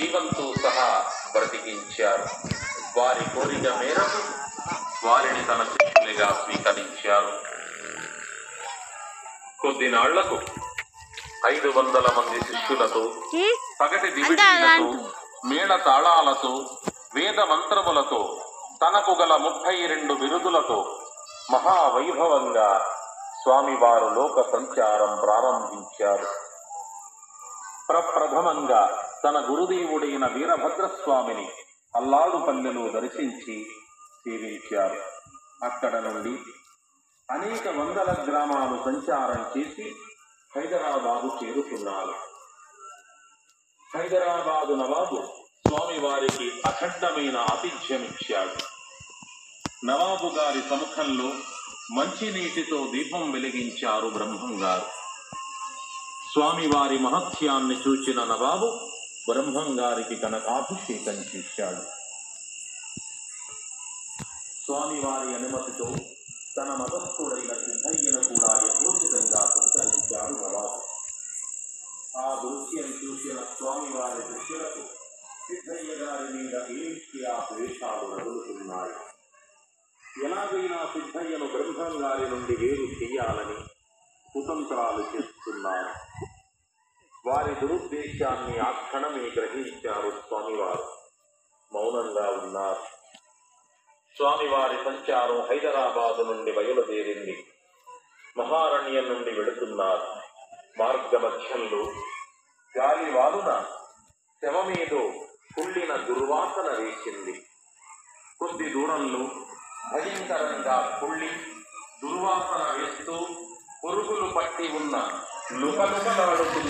జీవంతో సహా బ్రతికించారు. వారి కోరిక మేరకు వారిని తన శిష్యులుగా స్వీకరించారు. కొద్ది నాళ్లకు 500 మంది శిష్యులతో, పగటి దివిటీలతో, మేళ తాళాలతో, వేద మంత్రములతో, తనకు గల 32 బిరుదులతో మహావైభవంగా స్వామివారు లోక సంచారం ప్రారంభించారు. ప్రప్రథమంగా తన గురుదేవుడైన వీరభద్రస్వామిని అల్లాడుపల్లెలో దర్శించి సేవించారు. అక్కడ నుండి అనేక వందల గ్రామాలు సంచారం చేసి హైదరాబాదు చేరుకున్నారు. హైదరాబాదు నవాబు స్వామివారికి అఖండమైన ఆతిథ్యమిచ్చాడు. నవాబు గారి సముఖంలో మంచినీటితో దీపం వెలిగించారు బ్రహ్మంగారు. స్వామివారి మహత్యాన్ని చూచిన నవాబు బ్రహ్మంగారికి కనకాభిషేకం చేశాడు. స్వామివారి అనుమతితో తన మతస్థుడైన సిద్ధయ్యను కూడా యథోచితంగా సత్కరించాడు నవాబు. ఆ దృశ్యం చూసిన స్వామివారి శిష్యులకు సిద్ధయ్య గారి మీద ఈర్ష్యా ద్వేషాలు రగులుతున్నాయి. ఎలాగైనా సిద్ధయ్యను బ్రహ్మంగారి నుండి వేరు చెయ్యాలని కుతంత్రాలు చేస్తున్నారు. వారి దురుద్దేశాన్ని ఆ క్షణమే గ్రహించారు స్వామివారు. మౌనంగా ఉన్నారు. స్వామివారి సంచారం హైదరాబాదు నుండి బయలుదేరింది. మహారణ్యం నుండి వెళుతున్నారు. మార్గ మధ్యంలో గాలివాలున శవమేదో కుళ్ళిన దుర్వాసన వేసింది. కొద్ది దూరంలో భయంకరంగా కుళ్ళి దుర్వాసన వేస్తూ పురుగులు పట్టి ఉన్న లుకలుకలాడుతున్న